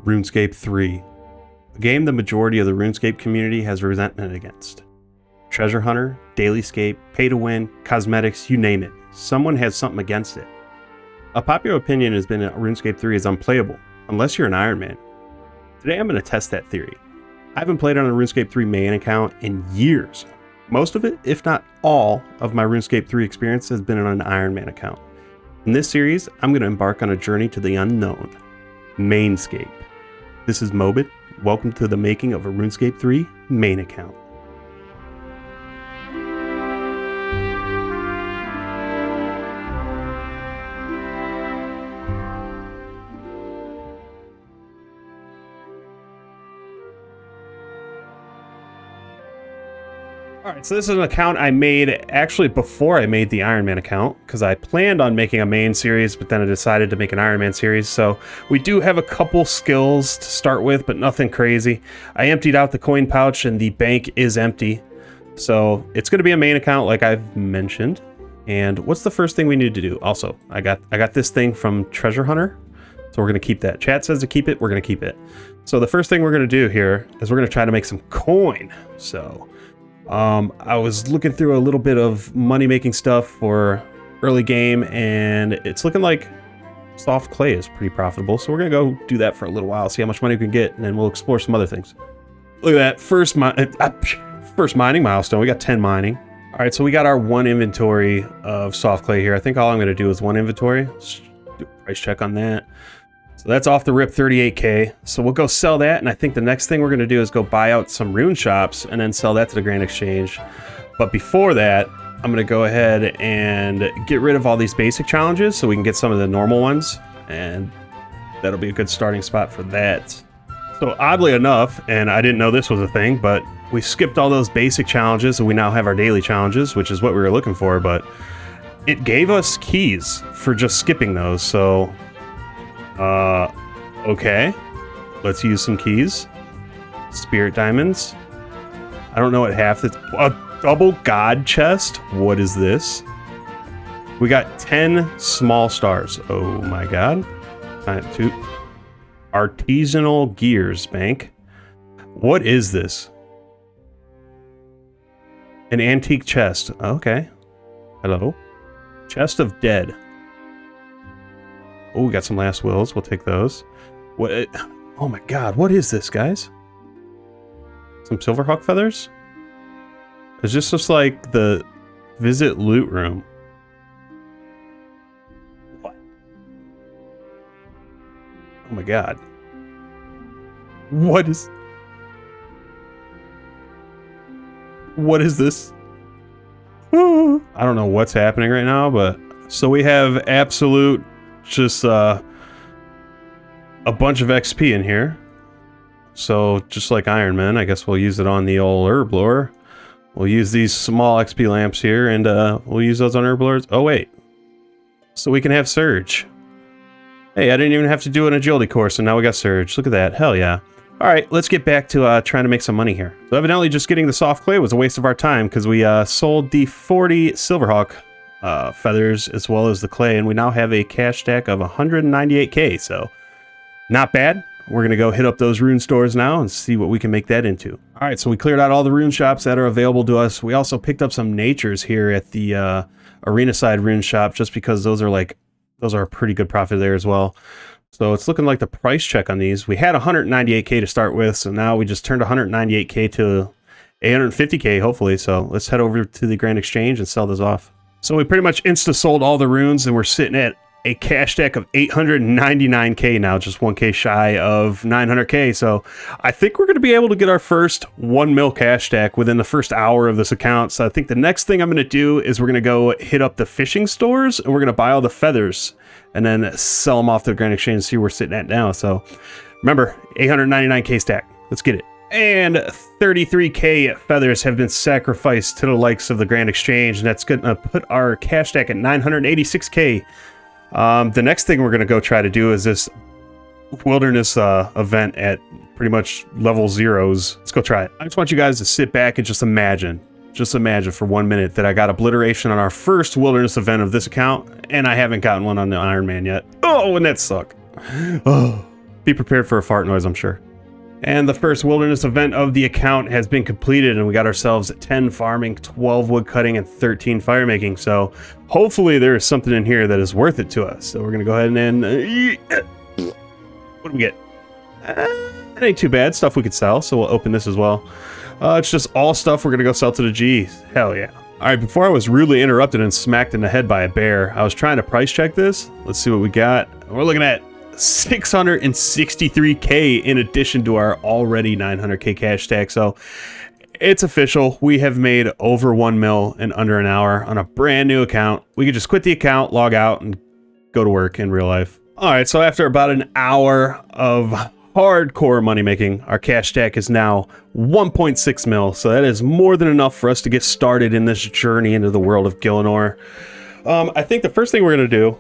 RuneScape 3, a game the majority of the RuneScape community has resentment against. Treasure hunter, dailyscape, pay to win, cosmetics, you name it. Someone has something against it. A popular opinion has been that RuneScape 3 is unplayable, unless you're an Iron Man. Today I'm going to test that theory. I haven't played on a RuneScape 3 main account in years. Most of it, if not all, of my RuneScape 3 experience has been on an Iron Man account. In this series, I'm going to embark on a journey to the unknown, MainScape. This is Mobit. Welcome to the making of a RuneScape 3 main account. Alright, so this is an account I made actually before I made the Iron Man account, because I planned on making a main series, but then I decided to make an Iron Man series. So we do have a couple skills to start with, but nothing crazy. I emptied out the coin pouch and the bank is empty. So it's going to be a main account like I've mentioned. And what's the first thing we need to do? Also, I got this thing from Treasure Hunter, so we're going to keep that. Chat says to keep it, we're going to keep it. So the first thing we're going to do here is we're going to try to make some coin. So I was looking through a little bit of money-making stuff for early game, and it's looking like soft clay is pretty profitable. So we're gonna go do that for a little while, see how much money we can get, and then we'll explore some other things. Look at that, first mining milestone. We got 10 mining. All right, so we got our one inventory of soft clay here. I think all I'm gonna do is one inventory. Let's do a price check on that. So that's off the rip 38k. So we'll go sell that, and I think the next thing we're going to do is go buy out some rune shops and then sell that to the Grand Exchange. But before that, I'm going to go ahead and get rid of all these basic challenges so we can get some of the normal ones, and that'll be a good starting spot for that. So oddly enough, and I didn't know this was a thing, but we skipped all those basic challenges and we now have our daily challenges, which is what we were looking for, but it gave us keys for just skipping those. So okay, let's use some keys. Spirit diamonds. I don't know what half that's a double god chest. What is this? We got 10 small stars. Oh my god. Two artisanal gears bank. What is this? An antique chest. Okay. Hello. Chest of dead. Oh, we got some last wills. We'll take those. What? Oh my god, what is this, guys? Some silverhawk feathers? Is this just like the visit loot room? What? Oh my god. What is this? I don't know what's happening right now, but so we have absolute just a bunch of XP in here. So just like Iron Man, I guess we'll use it on the old herb lore. We'll use these small XP lamps here, and we'll use those on herb lords. Oh wait, so we can have surge. Hey, I didn't even have to do an agility course, and now we got surge. Look at that, hell yeah. All right, let's get back to trying to make some money here. So evidently just getting the soft clay was a waste of our time, because we sold the 40 silverhawk feathers as well as the clay, and we now have a cash stack of 198k, so not bad. We're gonna go hit up those rune stores now and see what we can make that into. All right, so we cleared out all the rune shops that are available to us. We also picked up some natures here at the arena side rune shop, just because those are a pretty good profit there as well. So it's looking like the price check on these, we had 198k to start with, so now we just turned 198k to 850k hopefully. So let's head over to the Grand Exchange and sell those off. So we pretty much insta-sold all the runes, and we're sitting at a cash stack of 899k now, just 1k shy of 900k. So I think we're going to be able to get our first 1 mil cash stack within the first hour of this account. So I think the next thing I'm going to do is we're going to go hit up the fishing stores, and we're going to buy all the feathers and then sell them off to the Grand Exchange and see where we're sitting at now. So remember, 899k stack. Let's get it. And 33k feathers have been sacrificed to the likes of the Grand Exchange, and that's going to put our cash stack at 986k. The next thing we're going to go try to do is this wilderness event at pretty much level 0s. Let's go try it. I just want you guys to sit back and just imagine for 1 minute that I got obliteration on our first wilderness event of this account, and I haven't gotten one on the Iron Man yet. Oh, wouldn't that suck? Oh. Be prepared for a fart noise, I'm sure. And the first wilderness event of the account has been completed, and we got ourselves 10 farming, 12 wood cutting, and 13 fire making. So hopefully there is something in here that is worth it to us. So we're going to go ahead and... what do we get? It ain't too bad. Stuff we could sell, so we'll open this as well. It's just all stuff we're going to go sell to the G's. Hell yeah. All right, before I was rudely interrupted and smacked in the head by a bear, I was trying to price check this. Let's see what we got. We're looking at 663K in addition to our already 900K cash stack. So it's official. We have made over 1 mil in under an hour on a brand new account. We could just quit the account, log out, and go to work in real life. All right, so after about an hour of hardcore money making, our cash stack is now 1.6 mil. So that is more than enough for us to get started in this journey into the world of Gielinor. I think the first thing we're going to do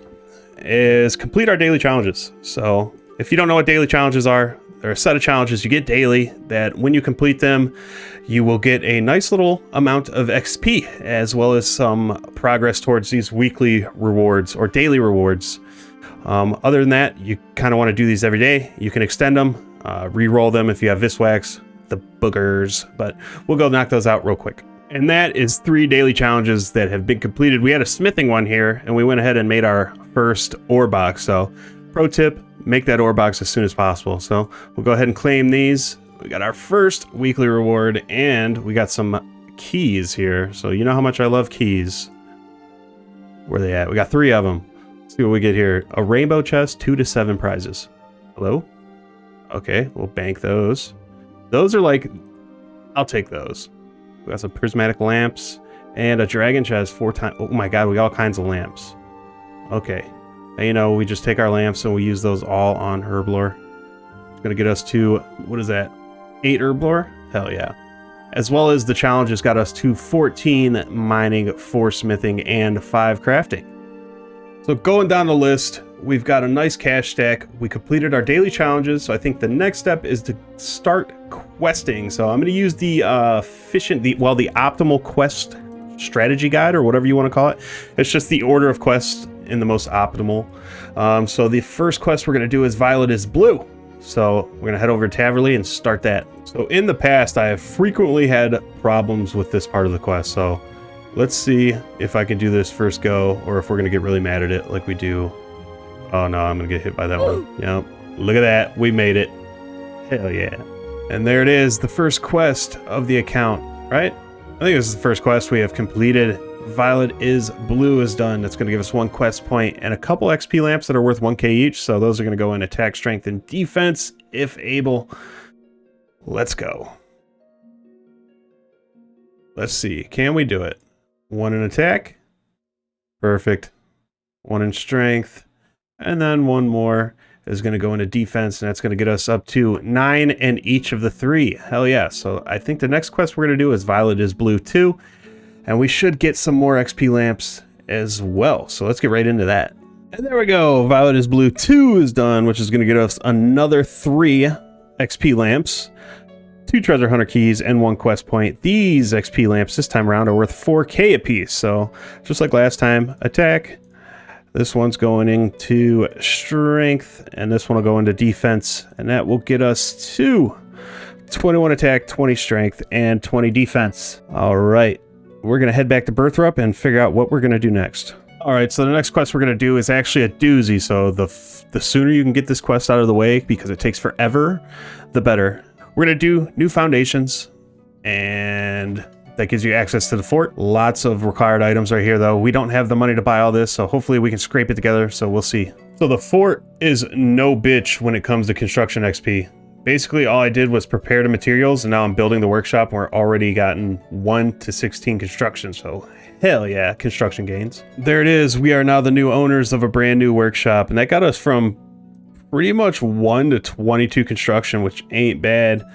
is complete our daily challenges. So if you don't know what daily challenges are, they're a set of challenges you get daily that when you complete them, you will get a nice little amount of XP as well as some progress towards these weekly rewards or daily rewards. Other than that, you kind of want to do these every day. You can extend them, re-roll them if you have Viswax, the boogers, but we'll go knock those out real quick. And that is 3 daily challenges that have been completed. We had a smithing one here, and we went ahead and made our first ore box. So, pro tip, make that ore box as soon as possible. So, we'll go ahead and claim these. We got our first weekly reward, and we got some keys here. So, you know how much I love keys. Where are they at? We got 3 of them. Let's see what we get here. A rainbow chest, 2 to 7 prizes. Hello? Okay, we'll bank those. Those are like... I'll take those. We got some prismatic lamps and a dragon chest 4 times. Oh my god, we got all kinds of lamps. Okay. And you know, we just take our lamps and we use those all on herblore. It's going to get us to, what is that? 8 herblore? Hell yeah. As well as the challenges got us to 14 mining, 4 smithing, and 5 crafting. So going down the list, we've got a nice cash stack. We completed our daily challenges, so I think the next step is to start questing. So I'm going to use the the optimal quest strategy guide, or whatever you want to call it. It's just the order of quests in the most optimal. So the first quest we're going to do is Violet is Blue. So we're going to head over to Taverley and start that. So in the past, I have frequently had problems with this part of the quest. So let's see if I can do this first go, or if we're going to get really mad at it like we do. Oh no, I'm going to get hit by that one. Yep. Look at that. We made it. Hell yeah. And there it is, the first quest of the account, right? I think this is the first quest we have completed. Violet is Blue is done. That's going to give us 1 quest point and a couple XP lamps that are worth 1k each. So those are going to go in attack, strength, and defense if able. Let's go. Let's see. Can we do it? 1 in attack. Perfect. 1 in strength. And then 1 more is going to go into defense, and that's going to get us up to 9 in each of the 3. Hell yeah. So I think the next quest we're going to do is Violet is Blue 2. And we should get some more XP lamps as well. So let's get right into that. And there we go. Violet is Blue 2 is done, which is going to get us another 3 XP lamps, 2 treasure hunter keys, and 1 quest point. These XP lamps this time around are worth 4k apiece. So just like last time, attack. This one's going into strength, and this one will go into defense, and that will get us to 21 attack, 20 strength, and 20 defense. All right. We're going to head back to Birthrup and figure out what we're going to do next. All right, so the next quest we're going to do is actually a doozy, so the sooner you can get this quest out of the way, because it takes forever, the better. We're going to do new foundations, and that gives you access to the fort. Lots of required items right here, though. We don't have the money to buy all this, so hopefully we can scrape it together, so we'll see. So the fort is no bitch when it comes to construction XP. Basically, all I did was prepare the materials, and now I'm building the workshop, and we're already gotten 1 to 16 construction, so hell yeah, construction gains. There it is. We are now the new owners of a brand new workshop, and that got us from pretty much 1 to 22 construction, which ain't bad.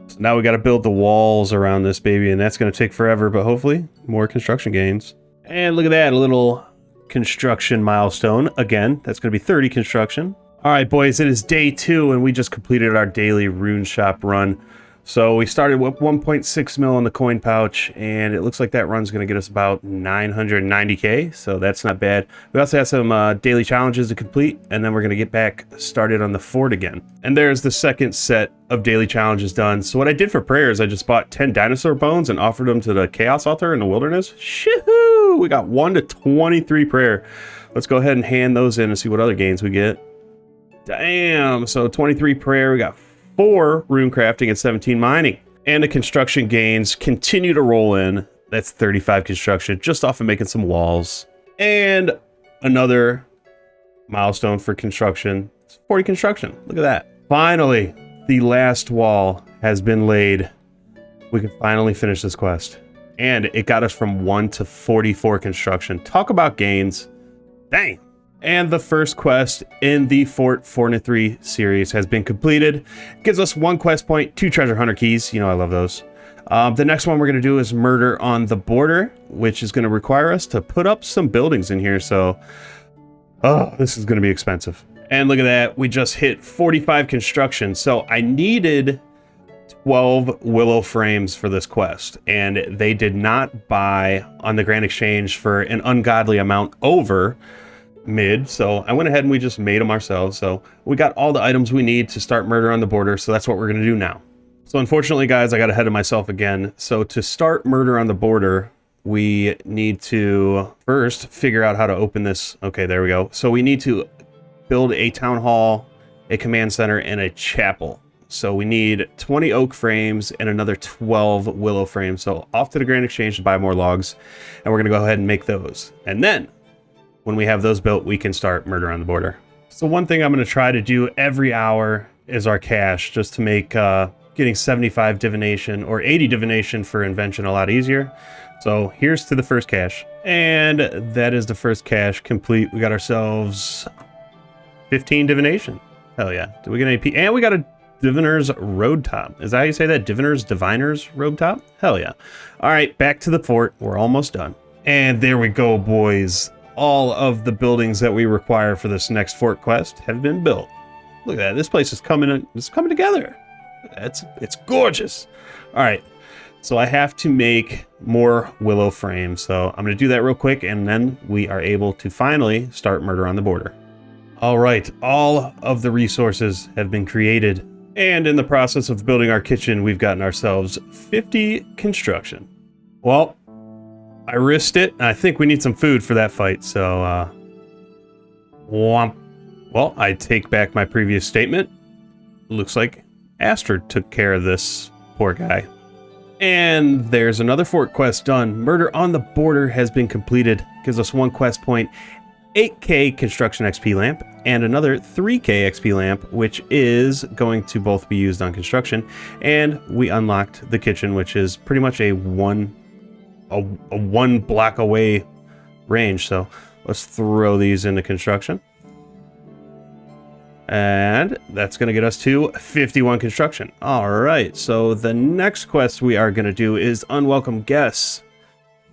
So now we got to build the walls around this baby, and that's going to take forever, but hopefully more construction gains. And look at that, a little construction milestone. Again, that's going to be 30 construction. All right, boys, it is day 2, and we just completed our daily rune shop run. So we started with 1.6 mil in the coin pouch, and it looks like that run's going to get us about 990k, so that's not bad. We also have some daily challenges to complete, and then we're going to get back started on the fort again. And there's the second set of daily challenges done. So what I did for prayers, I just bought 10 dinosaur bones and offered them to the chaos altar in the wilderness. Shoo-hoo! We got 1 to 23 prayer. Let's go ahead and hand those in and see what other gains we get. Damn, so 23 prayer, we got 4 rune crafting and 17 mining. And the construction gains continue to roll in. That's 35 construction, just off of making some walls. And another milestone for construction. It's 40 construction. Look at that. Finally, the last wall has been laid. We can finally finish this quest. And it got us from 1 to 44 construction. Talk about gains. Dang. And the first quest in the Fort 4-3 series has been completed. It gives us 1 quest point, 2 treasure hunter keys. You know I love those. The next one we're going to do is Murder on the Border, which is going to require us to put up some buildings in here. So, oh, this is going to be expensive. And look at that. We just hit 45 construction. So I needed 12 willow frames for this quest, and they did not buy on the Grand Exchange for an ungodly amount over mid, so I went ahead and we just made them ourselves. So we got all the items we need to start Murder on the Border, so that's what we're going to do now. So unfortunately, guys, I got ahead of myself again. So to start Murder on the Border, we need to first figure out how to open this. Okay, there we go. So we need to build a town hall, a command center, and a chapel. So we need 20 oak frames and another 12 willow frames. So off to the Grand Exchange to buy more logs, and we're going to go ahead and make those. And then when we have those built, we can start Murder on the Border. So one thing I'm going to try to do every hour is our cache, just to make getting 75 divination or 80 divination for invention a lot easier. So here's to the first cache. And that is the first cache complete. We got ourselves 15 divination. Hell yeah. Did we get an AP? And we got a Diviner's Road Top. Is that how you say that? Diviner's Road Top? Hell yeah. All right, back to the fort. We're almost done. And there we go, boys. All of the buildings that we require for this next fort quest have been built. Look at that. This place is coming together. It's gorgeous. All right. So I have to make more willow frames. So I'm going to do that real quick, and then we are able to finally start Murder on the Border. All right. All of the resources have been created. And in the process of building our kitchen, we've gotten ourselves 50 construction. Well, I risked it. I think we need some food for that fight, so, womp. Well, I take back my previous statement. Looks like Astrid took care of this poor guy. And there's another fort quest done. Murder on the Border has been completed. Gives us 1 quest point, 8k construction XP lamp, and another 3k XP lamp, which is going to both be used on construction. And we unlocked the kitchen, which is pretty much a one block away range. So let's throw these into construction. And that's going to get us to 51 construction. All right, so the next quest we are going to do is Unwelcome Guests,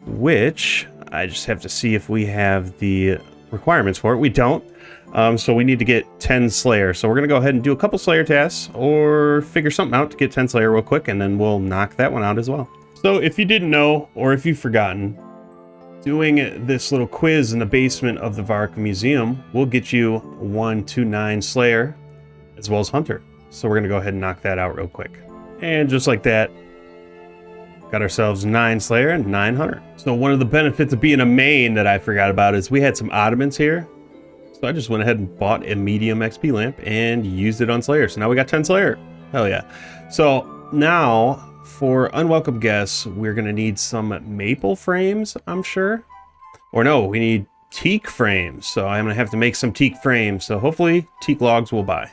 which I just have to see if we have the requirements for it. We don't. So we need to get 10 Slayer. So we're going to go ahead and do a couple Slayer tasks or figure something out to get 10 Slayer real quick, and then we'll knock that one out as well. So if you didn't know, or if you've forgotten, doing this little quiz in the basement of the Vark Museum will get you 1 to 9 Slayer, as well as Hunter. So we're going to go ahead and knock that out real quick. And just like that, got ourselves 9 Slayer and 9 Hunter. So one of the benefits of being a main that I forgot about is we had some ottomans here. So I just went ahead and bought a medium XP lamp and used it on Slayer. So now we got 10 Slayer. Hell yeah. So now, for Unwelcome Guests, we're going to need some maple frames, I'm sure. Or no, we need teak frames. So I'm going to have to make some teak frames. So hopefully teak logs will buy.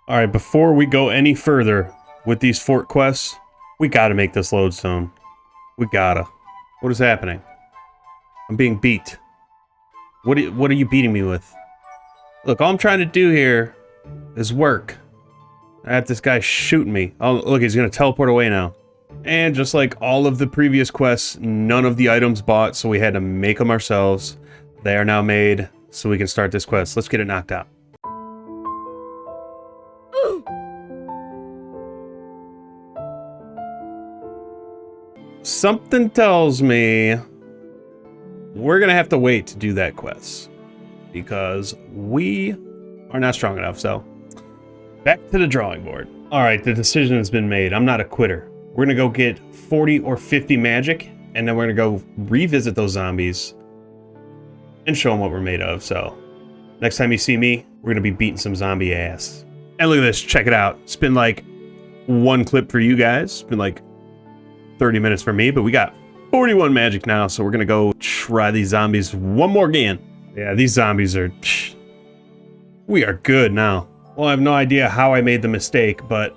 All right, before we go any further with these fort quests, we got to make this lodestone. We gotta. What is happening? I'm being beat. What are you beating me with? Look, all I'm trying to do here is work. I have this guy shooting me. Oh, look, he's going to teleport away now. And just like all of the previous quests, none of the items bought, so we had to make them ourselves. They are now made, so we can start this quest. Let's get it knocked out. something tells me we're gonna have to wait to do that quest because we are not strong enough. So back to the drawing board. All right, the decision has been made. I'm not a quitter. We're gonna go get 40 or 50 magic, and then we're gonna go revisit those zombies and show them what we're made of. So next time you see me, we're gonna be beating some zombie ass. And look at this, check it out. It's been like one clip for you guys. It's been like 30 minutes for me, but we got 41 magic now, so we're gonna go try these zombies one more again. Yeah, these zombies are... we are good now. Well, I have no idea how I made the mistake, but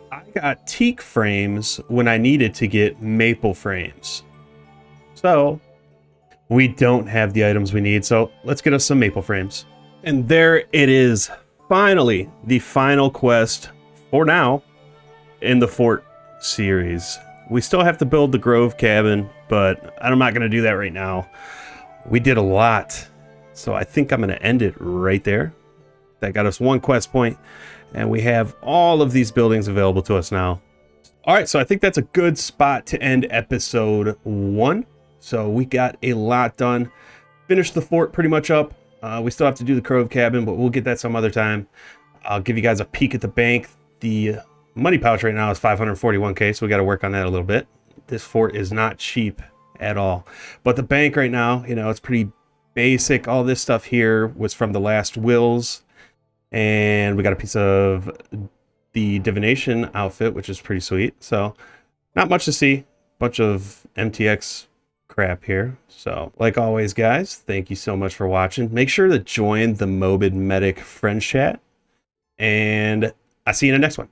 I got teak frames when I needed to get maple frames. So we don't have the items we need, so let's get us some maple frames. And there it is. Finally, the final quest for now in the fort series. We still have to build the Grove cabin, but I'm not going to do that right now. We did a lot, so I think I'm going to end it right there. That got us one quest point, and we have all of these buildings available to us now. All right, so I think that's a good spot to end episode 1. So we got a lot done. Finished the fort pretty much up. We still have to do the Grove cabin, but we'll get that some other time. I'll give you guys a peek at the bank. The money pouch right now is 541k, so we got to work on that a little bit. This fort is not cheap at all. But the bank right now, you know, it's pretty basic. All this stuff here was from the last wills. And we got a piece of the divination outfit, which is pretty sweet. So not much to see. Bunch of MTX crap here. So like always, guys, thank you so much for watching. Make sure to join the Mobid Medic Friends chat. And I'll see you in the next one.